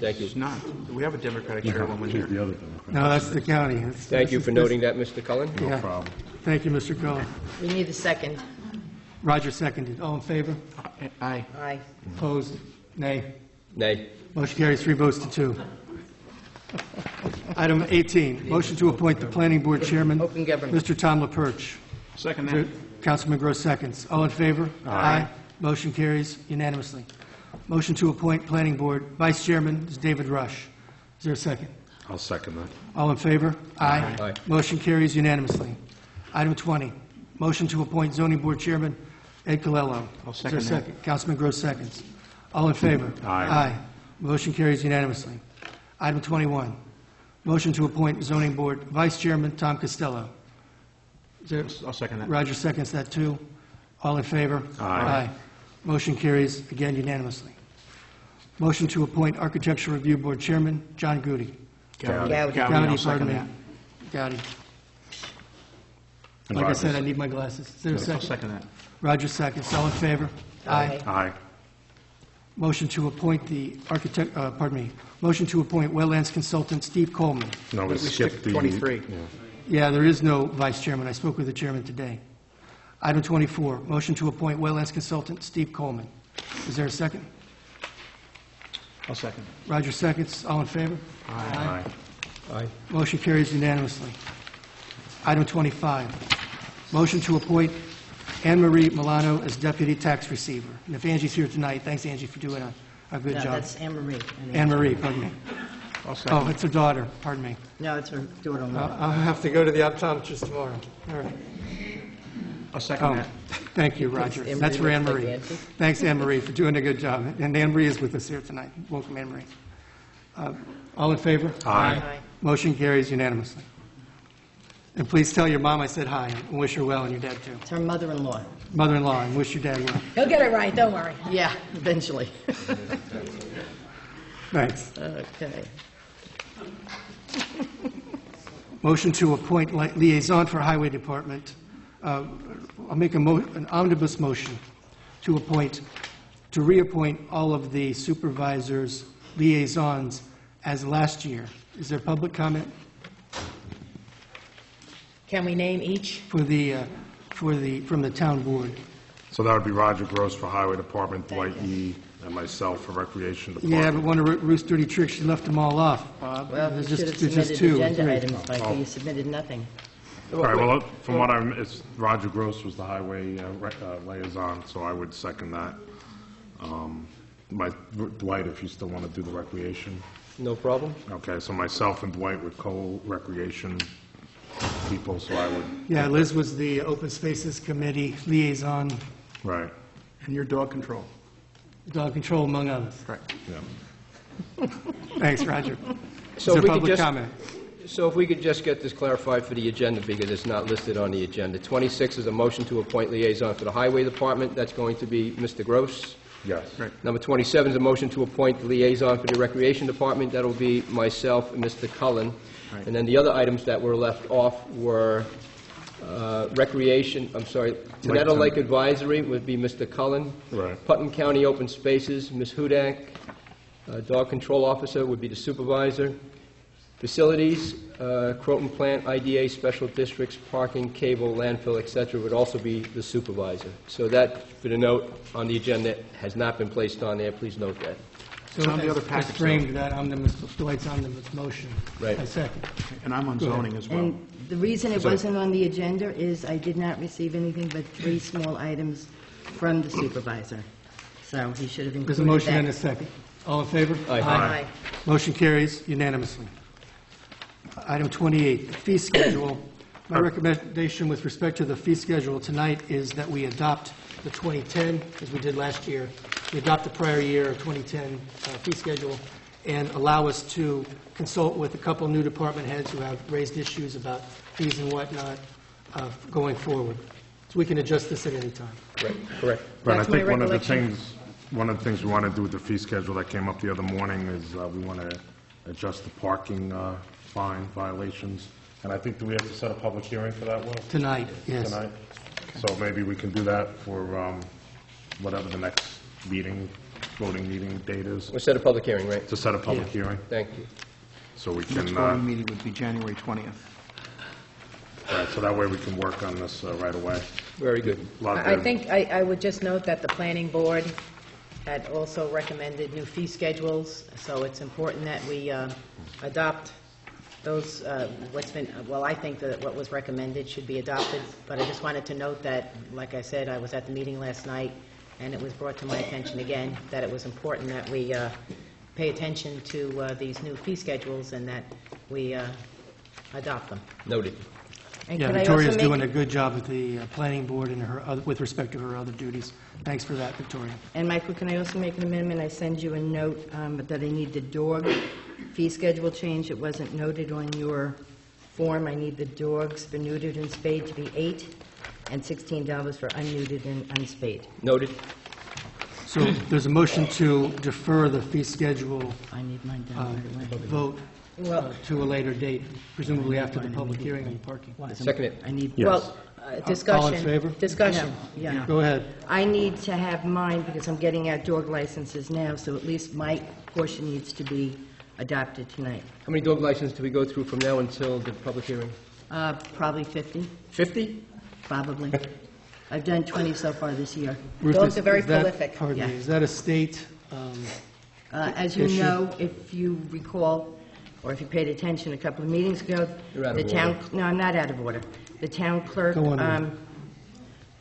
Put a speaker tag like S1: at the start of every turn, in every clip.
S1: Thank you.
S2: It's not. We have a Democratic chairwoman here.
S3: The other Democrat.
S4: No, that's the county.
S1: Thank you for noting that, Mr. Cullen.
S3: No
S4: Yeah.
S3: problem.
S4: Thank you, Mr. Cullen.
S5: We need a second.
S4: Roger seconded. All in favor?
S2: Aye.
S5: Aye.
S4: Opposed? Nay.
S1: Nay.
S4: Motion carries 3 votes to 2. Item 18, motion to appoint the Planning Board Chairman,
S5: Open government.
S4: Mr. Tom LaPerche.
S2: Second that.
S4: Councilman Gross seconds. All in favor? Aye. Motion carries unanimously. Motion to appoint Planning Board Vice Chairman is David Rush. Is there a second?
S3: I'll second that.
S4: All in favor? Aye.
S1: Aye.
S4: Motion carries unanimously. Item 20, motion to appoint Zoning Board Chairman Ed Colello.
S2: I'll
S4: Is there
S2: second
S4: a
S2: that.
S4: second? Councilman Gross seconds. All in favor?
S3: Aye.
S4: Motion carries unanimously. Item 21, motion to appoint Zoning Board Vice Chairman Tom Costello. Is there,
S2: I'll second that.
S4: Roger seconds that too. All in favor?
S3: Aye.
S4: Motion carries again unanimously. Motion to appoint Architectural Review Board Chairman John Goody.
S2: Gowdy.
S5: Gowdy.
S2: Gowdy,
S4: Gowdy,
S2: I'll second
S4: pardon me.
S2: that.
S4: Gowdy.
S3: And
S4: Like I
S3: Rogers.
S4: said, I need my glasses. Is there a
S2: I'll
S4: second?
S2: second that.
S4: Roger seconds. All in favor?
S5: Aye.
S3: Aye.
S4: Motion to appoint motion to appoint Wetlands Consultant Steve Coleman.
S3: No, we
S2: We
S3: skipped
S2: skipped
S3: the...
S2: 23.
S3: Yeah.
S4: Yeah, there is no vice chairman. I spoke with the chairman today. Item 24, motion to appoint Wetlands Consultant Steve Coleman. Is there a second?
S2: I'll second.
S4: Roger seconds. All in favor?
S3: Aye.
S1: Aye.
S4: Motion carries unanimously. Item 25, motion to appoint Anne Marie Milano as Deputy Tax Receiver. And if Angie's here tonight, thanks, Angie, for doing a good
S5: No,
S4: job.
S5: that's Anne Marie.
S4: Anne Marie, pardon me.
S2: I'll
S4: Oh,
S2: second.
S4: it's her daughter, pardon me.
S5: No, it's her daughter.
S4: I'll have to go to the optometrist tomorrow. All right.
S2: I'll second
S4: Oh,
S2: that.
S4: thank you, Roger.
S5: Anne
S4: That's for
S5: Marie
S4: Anne
S5: looks like
S4: Marie.
S5: Nancy.
S4: Thanks, Anne Marie, for doing a good job. And Anne Marie is with us here tonight. Welcome, Anne Marie. All in favor?
S5: Aye.
S4: Motion carries unanimously. And please tell your mom I said hi and wish her well, and your dad too.
S5: It's her mother-in-law.
S4: Mother-in-law, and wish your dad well.
S5: He'll get it right, don't worry. Yeah, eventually.
S4: Thanks.
S5: Okay.
S4: Motion to appoint liaison for Highway Department. I'll make an omnibus motion to reappoint all of the supervisors' liaisons as last year. Is there public comment
S5: Can we name each?
S4: from the town board?
S3: So that would be Roger Gross for Highway Department, Dwight Yee, and myself for Recreation Department.
S4: Yeah, but one of Ruth's dirty tricks, she left them all off, Bob.
S5: Well, you
S4: There's
S5: should have
S4: just- there's just
S5: submitted
S4: two or
S5: agenda
S4: three.
S5: items, Michael. You submitted nothing.
S3: All right, well, from what it's Roger Gross was the Highway liaison, so I would second that. Dwight, if you still want to do the Recreation.
S1: No problem.
S3: Okay, so myself and Dwight would co-Recreation people, so I would,
S4: Yeah, Liz was the Open Spaces Committee liaison,
S3: right,
S2: And your dog control.
S4: dog control, among others.
S2: Correct.
S3: yeah.
S4: Thanks, Roger. Is
S1: So
S4: there
S1: if we could
S4: public
S1: just-
S4: comment?
S1: So if we could just get this clarified for the agenda, because it's not listed on the agenda. 26 is a motion to appoint liaison for the Highway Department. That's going to be Mr. Gross.
S3: Yes.
S2: Right.
S1: Number 27 is a motion to appoint the liaison for the Recreation Department. That'll be myself and Mr. Cullen.
S2: Right.
S1: And then the other items that were left off were Tenetta Lake Advisory would be Mr. Cullen.
S3: Right.
S1: Putnam County Open Spaces, Ms. Hudak. Dog Control Officer would be the supervisor. Facilities, Croton Plant, IDA, Special Districts, Parking, Cable, Landfill, et cetera, would also be the supervisor. So that, for the note on the agenda, has not been placed on there. Please note that.
S4: So
S2: It's on the other
S4: as
S2: package,
S4: framed, that omnibus, Dwight's omnibus motion.
S1: Right.
S4: I second.
S2: And I'm on zoning as well.
S5: And the reason it wasn't on the agenda is I did not receive anything but 3 small items from the supervisor. So he should have included that.
S4: There's a motion and a second. All in favor?
S1: Aye.
S5: Aye.
S4: Motion carries unanimously. Item 28, the fee schedule. My recommendation with respect to the fee schedule tonight is that we adopt the 2010, as we did last year. We adopt the prior year, 2010 fee schedule, and allow us to consult with a couple new department heads who have raised issues about fees and whatnot going forward. So we can adjust this at any time.
S1: Correct.
S3: But I
S5: That's my
S3: think one of the
S5: recollection.
S3: things we want to do with the fee schedule that came up the other morning is we want to adjust the parking fine violations. And I think, do we have to set a public hearing for that, Will?
S4: Tonight, yes.
S3: Tonight? So maybe we can do that for whatever the next meeting voting meeting date is?
S1: We'll set a public hearing, right?
S3: To set a public hearing,
S1: Thank you.
S3: so we
S2: Next
S3: can,
S2: voting meeting would be January 20th.
S3: right, so that way we can work on this right away.
S1: Very good.
S3: Lot
S6: I
S3: of-
S6: think, I would just note that the planning board had also recommended new fee schedules, so it's important that we adopt those, I think that what was recommended should be adopted, but I just wanted to note that, like I said, I was at the meeting last night, and it was brought to my attention again that it was important that we pay attention to these new fee schedules and that we adopt them.
S1: Noted.
S5: And
S4: Yeah,
S5: could I
S4: Victoria's
S5: also
S4: doing
S5: make-
S4: a good job with the planning board and with respect to her other duties. Thanks for that, Victoria.
S5: And Michael, can I also make an amendment? I send you a note that I need the dog fee schedule change. It wasn't noted on your form. I need the dogs for neutered and spayed to be $8 and $16 for unneutered and unspayed.
S1: Noted.
S4: So there's a motion to defer the fee schedule
S5: I need mine done right away.
S4: vote
S6: Well,
S4: to a later date, presumably after the public hearing on parking.
S1: Second it.
S5: I need,
S6: well, discussion.
S4: All in favor?
S6: Discussion.
S5: yeah.
S4: Go ahead.
S5: I need to have mine because I'm getting out dog licenses now, so at least my portion needs to be adopted tonight.
S1: How many dog licenses do we go through from now until the public hearing?
S5: Probably 50,
S1: 50?
S5: probably. I've done 20 so far this year.
S4: Ruth,
S6: Dogs
S4: is-
S6: are very
S4: is that-
S6: prolific.
S4: Pardon me,
S5: Yeah.
S4: is that a state?
S5: As you
S4: Issue.
S5: know, if you recall, or if you paid attention a couple of meetings ago,
S1: You're out
S5: the
S1: of
S5: town...
S1: order.
S5: No, I'm not out of order. The town clerk...
S4: Go on.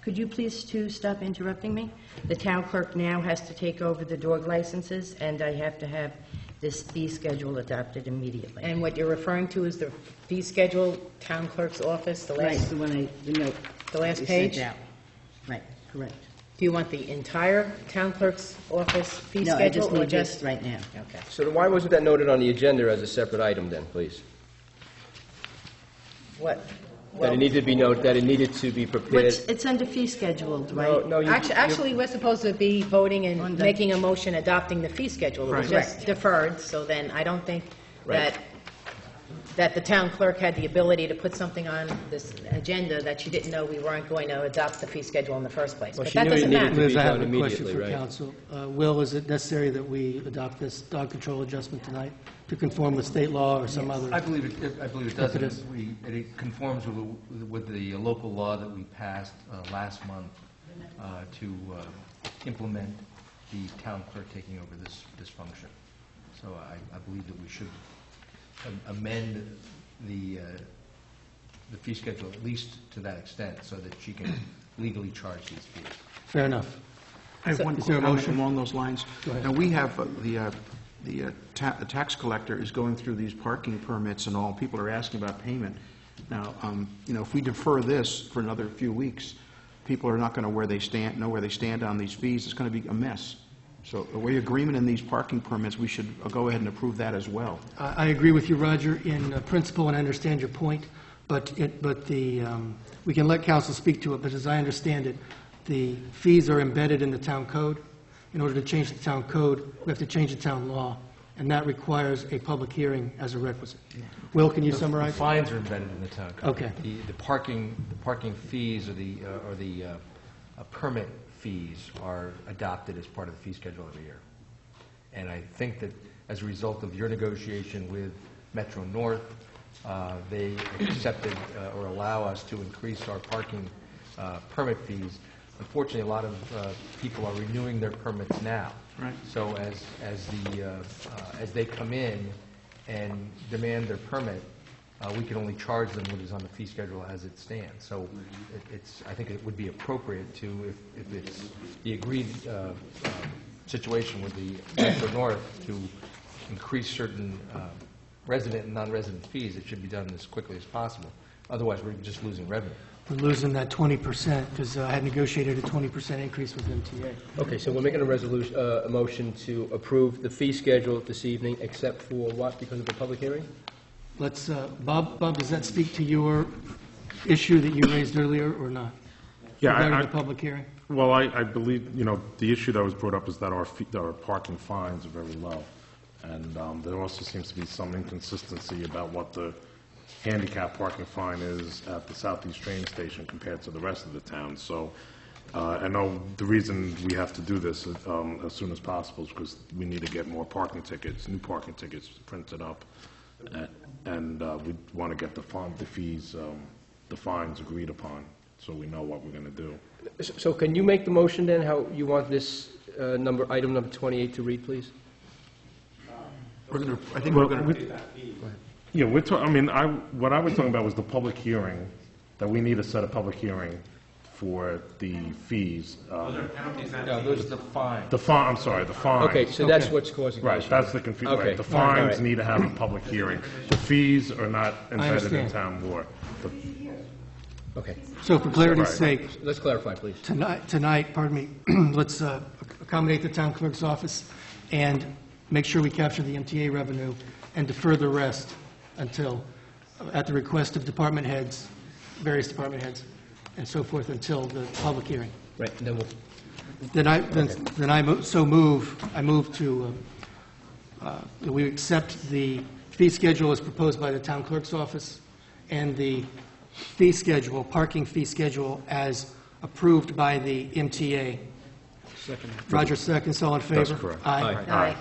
S5: Could you please, too, stop interrupting me? The town clerk now has to take over the dog licenses, and I have to have this fee schedule adopted immediately.
S6: And what you're referring to is the fee schedule, town clerk's office, the
S5: Right,
S6: last,
S5: the one the note
S6: the last
S5: you sent
S6: page?
S5: out. Right, correct.
S6: Do you want the entire town clerk's office fee
S5: No, I
S6: schedule,
S5: just
S6: or
S5: need
S6: just?
S5: this right now.
S6: Okay.
S1: So why wasn't that noted on the agenda as a separate item then, please?
S6: What?
S1: That it needed to be noted, that it needed to be prepared?
S5: It's under fee scheduled,
S1: No,
S5: right?
S1: no, you...
S6: Actually, we're supposed to be voting
S5: On
S6: and
S5: the-
S6: making a motion adopting the fee schedule. It was
S2: Right.
S6: just deferred, so then I don't think
S1: Right.
S6: that the town clerk had the ability to put something on this agenda that she didn't know we weren't going to adopt the fee schedule in the first place.
S1: Well,
S6: But
S1: she
S6: that
S1: knew it
S6: doesn't
S1: needed
S6: matter.
S1: to be
S4: Liz, I have
S1: done
S4: a question
S1: immediately,
S4: for
S1: right?
S4: council. Will, is it necessary that we adopt this dog control adjustment tonight to conform with state law or some other?
S7: I believe it does.
S4: If it is.
S7: It conforms with the local law that we passed last month to implement the town clerk taking over this function. So I believe that we should amend the fee schedule at least to that extent so that she can legally charge these fees.
S4: Fair enough.
S2: I have one
S4: Is there a
S2: comment
S4: motion?
S2: along those lines.
S4: Go ahead.
S2: Now, we have, the tax collector is going through these parking permits and all. People are asking about payment. Now, if we defer this for another few weeks, people are not going to know where they stand on these fees. It's going to be a mess. So the way agreement in these parking permits, we should go ahead and approve that as well.
S4: I agree with you, Roger, in principle, and I understand your point, but we can let council speak to it, but as I understand it, the fees are embedded in the town code. In order to change the town code, we have to change the town law, and that requires a public hearing as a requisite. Will, can you
S7: The
S4: summarize?
S7: fines are embedded in the town code.
S4: Okay.
S7: The parking fees or the permit fees are adopted as part of the fee schedule every year. And I think that as a result of your negotiation with Metro North, they accepted or allow us to increase our parking permit fees. Unfortunately, a lot of people are renewing their permits now.
S2: Right.
S7: So as they come in and demand their permit, we can only charge them what is on the fee schedule as it stands. So I think it would be appropriate to, if it's the agreed situation with the Metro North to increase certain resident and non-resident fees, it should be done as quickly as possible. Otherwise, we're just losing revenue.
S4: We're losing that 20%, because I had negotiated a 20% increase with MTA.
S1: Okay, so we're making a motion to approve the fee schedule this evening, except for what, because of the public hearing?
S4: Let's, Bob, does that speak to your issue that you raised earlier, or not?
S3: Yeah,
S4: Regarding the public hearing?
S3: Well, I believe, the issue that was brought up is that our parking fines are very low. And there also seems to be some inconsistency about what the handicap parking fine is at the Southeast train station compared to the rest of the town. So I know the reason we have to do this as soon as possible is because we need to get more parking tickets, new parking tickets printed up, and we want to get the fees, the fines agreed upon, so we know what we're going to do.
S1: So can you make the motion then, how you want this item number 28 to read, please?
S2: I think we're going to...
S3: Yeah, what I was talking about was the public hearing, that we need to set a public hearing for the fees.
S7: No, those are the fines.
S3: I'm sorry, the fines.
S1: Okay, so that's what's causing the
S3: Right,
S1: issue.
S3: that's the confusion.
S1: Okay.
S3: The
S1: All right, all
S3: fines
S1: right.
S3: need to have a public hearing. The fees are not embedded in
S4: understand.
S3: town law.
S1: Okay,
S4: So for clarity's
S3: Right.
S4: sake,
S1: let's clarify, please.
S4: tonight, pardon me, let's accommodate the town clerk's office and make sure we capture the MTA revenue and defer the rest until, at the request of department heads, various department heads, and so forth, until the public hearing.
S1: Right, and then we'll,
S4: I move to, that we accept the fee schedule as proposed by the town clerk's office and the fee schedule, parking fee schedule as approved by the MTA. Roger seconds, all in favor?
S3: That's correct.
S4: Aye.
S6: Aye.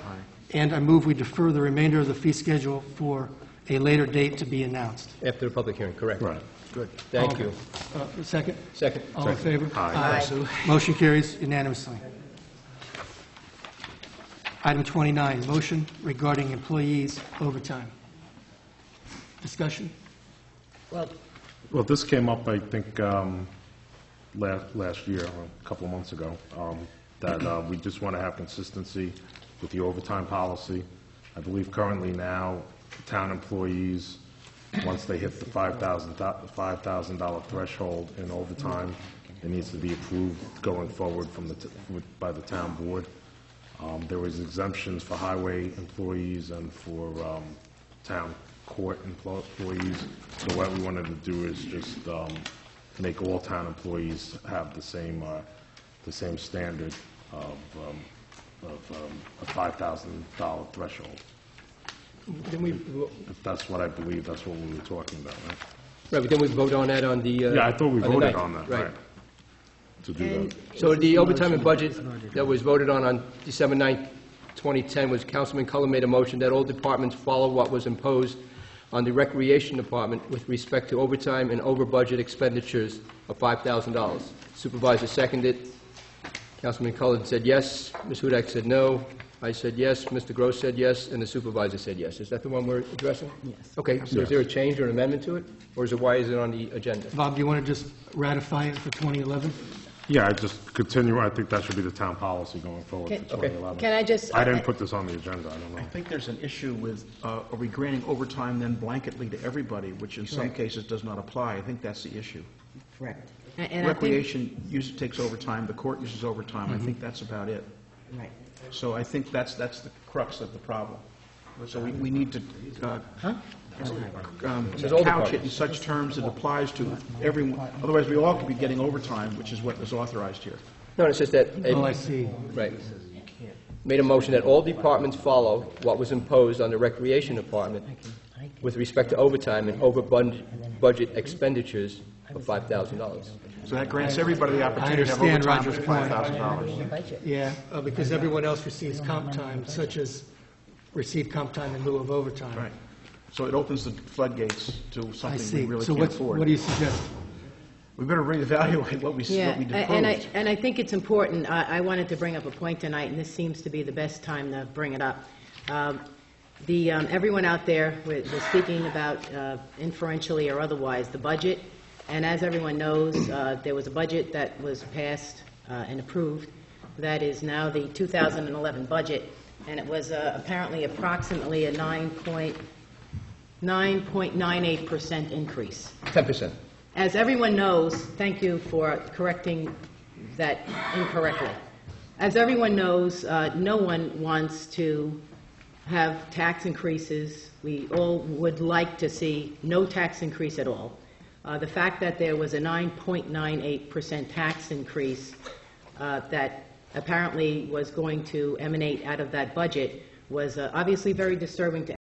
S4: And I move we defer the remainder of the fee schedule for a later date to be announced.
S1: after the public hearing, correct?
S3: Right.
S1: Good, thank you.
S4: Second?
S1: Second.
S4: All in favor?
S3: Aye.
S4: Motion carries unanimously. Item 29, motion regarding employees' overtime. Discussion?
S3: Well, this came up, I think, last year, or a couple of months ago, that we just want to have consistency with the overtime policy. I believe currently now, town employees, once they hit the $5,000 threshold in overtime, it needs to be approved going forward by the town board. There was exemptions for highway employees and for town court employees. So what we wanted to do is just make all town employees have the same standard of a $5,000 threshold.
S1: Then we,
S3: If that's what I believe, that's what we were talking about, right?
S1: right, but then we vote on that on the...
S3: Yeah, I thought we
S1: the
S3: voted
S1: 9th.
S3: on that, right? To do that.
S1: So the overtime and budget that was voted on December 9th, 2010, was Councilman Cullen made a motion that all departments follow what was imposed on the Recreation Department with respect to overtime and over-budget expenditures of $5,000. Supervisor seconded. Councilman Cullen said yes. Ms. Hudak said no. I said yes. Mr. Gross said yes, and the supervisor said yes. Is that the one we're addressing?
S5: Yes.
S1: Okay, so is there a change or an amendment to it? Or is it, why is it on the agenda?
S4: Bob, do you want to just ratify it for 2011?
S3: Yeah, I just continue, I think that should be the town policy going forward for
S6: Can-
S3: 2011.
S6: Can I just...
S3: I didn't put this on the agenda, I don't know.
S2: I think there's an issue with, are we granting overtime then blanketly to everybody, which in some cases does not apply? I think that's the issue.
S5: Correct.
S6: And I think-
S2: Recreation takes overtime, the court uses overtime. I think that's about it.
S5: Right.
S2: So I think that's the crux of the problem. So we need to
S1: says all
S2: couch it
S1: departments.
S2: in such terms that applies to everyone. Otherwise, we all could be getting overtime, which is what was authorized here.
S1: No, it says that...
S4: Oh, I see.
S1: Right. Made a motion that all departments follow what was imposed on the Recreation Department with respect to overtime and over-budget expenditures of $5,000.
S2: So that grants everybody the opportunity to have
S4: understand
S2: overtime
S4: Roger's
S2: for $5,000.
S5: Budget.
S4: Yeah, because everyone else receives comp time, such as receive comp time in lieu of overtime.
S2: Right. So it opens the floodgates to
S4: I
S2: something we
S4: see.
S2: really
S4: So
S2: can't
S4: what
S2: afford.
S4: do you suggest?
S2: We better reevaluate what we
S6: Yeah,
S2: proposed.
S6: and I think it's important, I wanted to bring up a point tonight, and this seems to be the best time to bring it up. Everyone out there was speaking about inferentially or otherwise the budget, and as everyone knows, there was a budget that was passed and approved that is now the 2011 budget, and it was apparently approximately a 9.98% increase.
S1: 10%.
S6: As everyone knows, thank you for correcting that incorrectly. As everyone knows, no one wants to have tax increases. We all would like to see no tax increase at all. The fact that there was a 9.98% tax increase that apparently was going to emanate out of that budget was obviously very disturbing to